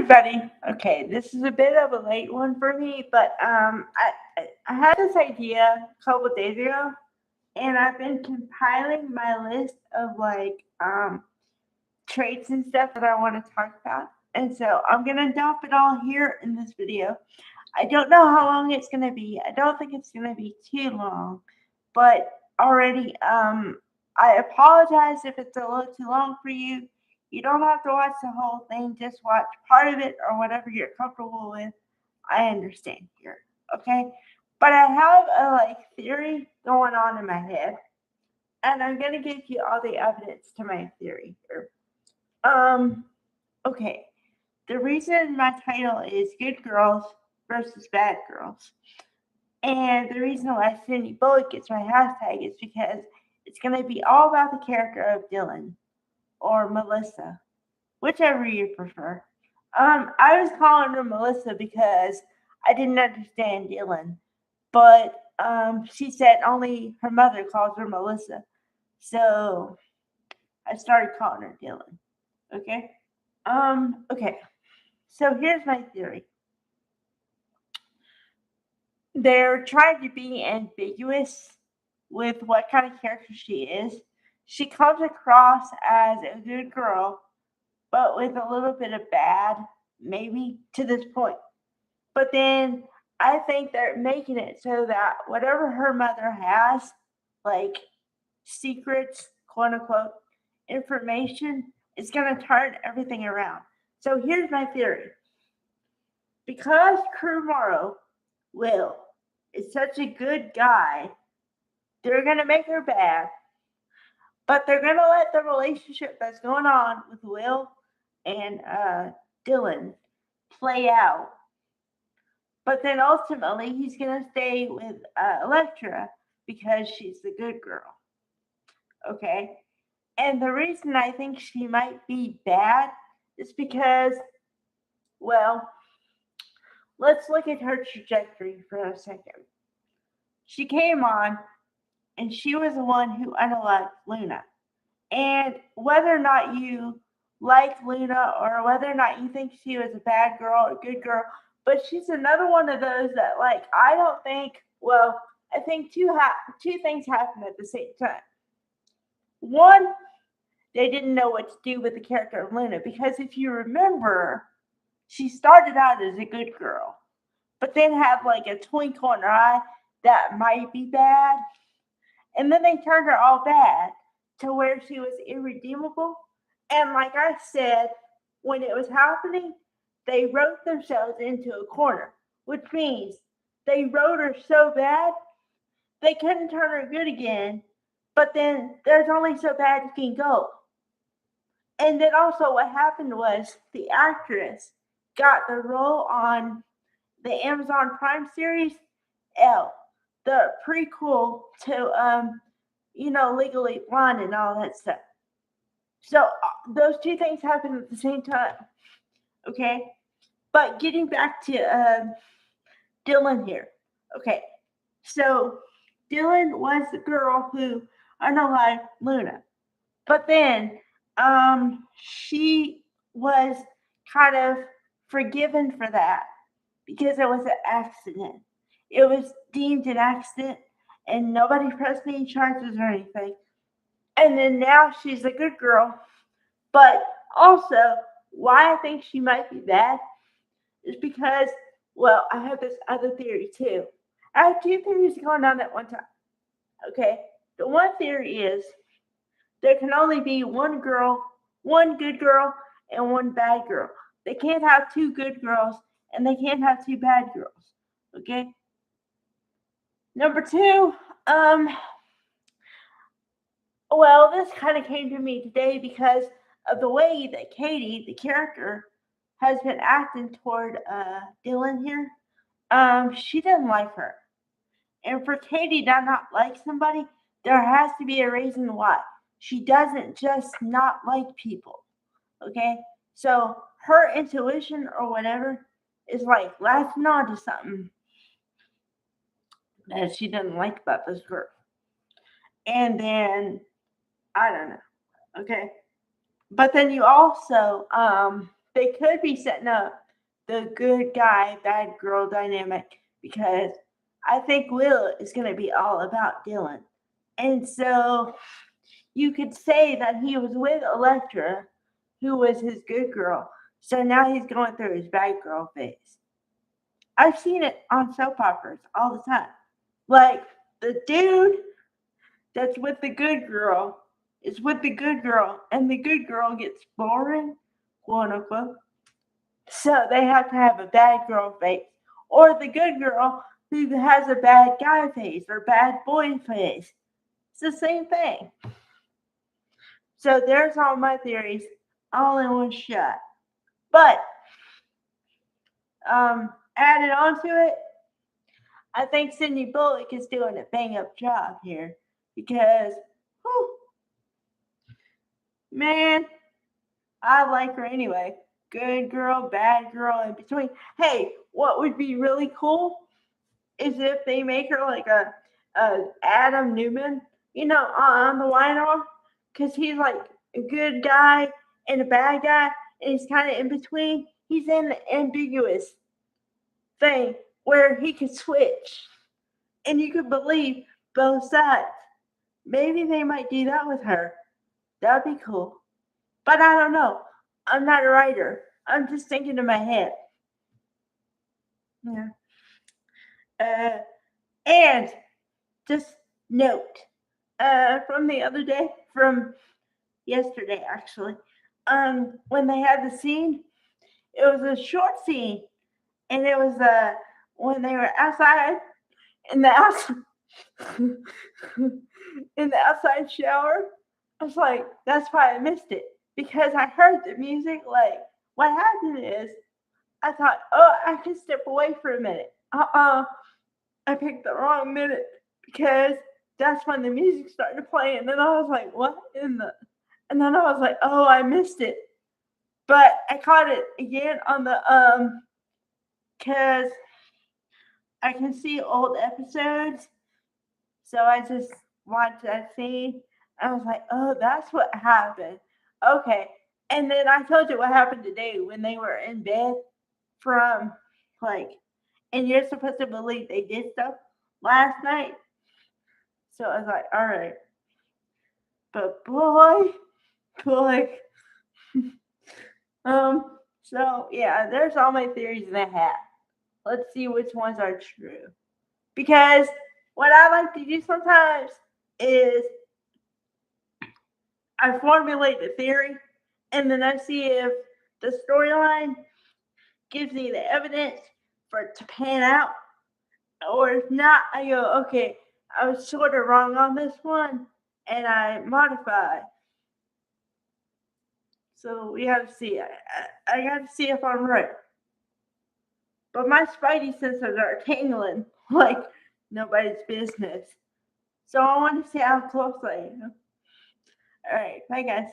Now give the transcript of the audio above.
everybody. Okay, this is a bit of a late one for me, but I had this idea a couple of days ago, and I've been compiling my list of traits and stuff that I want to talk about, and so I'm gonna dump it all here in this video. I don't know how long it's gonna be. I don't think it's gonna be too long, but already I apologize if it's a little too long for you. You don't have to watch the whole thing, just watch part of it or whatever you're comfortable with. I understand here. Okay? But I have a theory going on in my head, and I'm gonna give you all the evidence to my theory here. Um okay. The reason my title is Good Girls versus Bad Girls. And the reason why Cindy Bullock gets my hashtag is because it's going to be all about the character of Dylan or Melissa, whichever you prefer. I was calling her Melissa because I didn't understand Dylan, but she said only her mother calls her Melissa, so I started calling her Dylan. Okay. Okay. So here's my theory. They're trying to be ambiguous with what kind of character she is. She comes across as a good girl, but with a little bit of bad, maybe to this point. But then I think they're making it so that whatever her mother has, like secrets, quote unquote, information, is going to turn everything around. So here's my theory. Because Crew Morrow, Will, is such a good guy, they're going to make her bad, but they're going to let the relationship that's going on with Will and Dylan play out. But then ultimately, he's going to stay with Electra because she's the good girl. Okay? And the reason I think she might be bad is because, well, let's look at her trajectory for a second. She came on, and she was the one who unalived Luna. And whether or not you like Luna or whether or not you think she was a bad girl or a good girl, but she's another one of those that, I don't think, well, I think two things happened at the same time. One, they didn't know what to do with the character of Luna because if you remember, she started out as a good girl, but then had a twinkle in her eye that might be bad. And then they turned her all bad to where she was irredeemable. And like I said, when it was happening, they wrote themselves into a corner, which means they wrote her so bad they couldn't turn her good again. But then there's only so bad you can go. And then also what happened was the actress got the role on the Amazon Prime series Elle, the prequel to Legally Blonde and all that stuff. So those two things happened at the same time. Okay, but getting back to Dylan here. Okay, so Dylan was the girl who unalived Luna, but then she was kind of forgiven for that because it was an accident. It was deemed an accident and nobody pressed any charges or anything. And then now she's a good girl. But also, why I think she might be bad is because, well, I have this other theory too. I have two theories going on at one time. Okay, the one theory is there can only be one girl, one good girl, and one bad girl. They can't have two good girls and they can't have two bad girls. Okay? Number two, well, this kind of came to me today because of the way that Katie, the character, has been acting toward Dylan here. She doesn't like her. And for Katie to not like somebody, there has to be a reason why. She doesn't just not like people. Okay? So her intuition or whatever is latching on to something that she doesn't like about this girl. And then I don't know. Okay. But then you also they could be setting up the good guy, bad girl dynamic because I think Will is going to be all about Dylan. And so you could say that he was with Electra, who was his good girl. So now he's going through his bad girl phase. I've seen it on soap operas all the time. Like the dude that's with the good girl is with the good girl, and the good girl gets boring, quote unquote. So they have to have a bad girl face, or the good girl who has a bad guy face or bad boy face. It's the same thing. So there's all my theories, all in one shot. But added on to it, I think Sydney Bullock is doing a bang up job here because, whew, man, I like her anyway. Good girl, bad girl, in between. Hey, what would be really cool is if they make her like a Adam Newman, on the Wino, because he's like a good guy and a bad guy, and he's kind of in between. He's in the ambiguous thing where he could switch, and you could believe both sides. Maybe they might do that with her. That'd be cool. But I don't know. I'm not a writer. I'm just thinking in my head. Yeah. And just note from the other day, from yesterday actually, when they had the scene, it was a short scene, and it was when they were outside in the outside in the outside shower. I was like, that's why I missed it because I heard the music. Like, what happened is, I thought, oh, I can step away for a minute. I picked the wrong minute because that's when the music started playing. And then I was like, what in the? And then I was like, oh, I missed it. But I caught it again on the because I can see old episodes. So I just watched that scene. I was like, oh, that's what happened. Okay. And then I told you what happened today when they were in bed from like, and you're supposed to believe they did stuff last night. So I was like, all right. But boy, so yeah, there's all my theories in a hat. Let's see which ones are true. Because what I like to do sometimes is I formulate the theory and then I see if the storyline gives me the evidence for it to pan out. Or if not, I go, okay, I was sort of wrong on this one and I modify. So we have to see. I got to see if I'm right. But my spidey senses are tingling like nobody's business. So I want to see how close I am. All right, bye guys.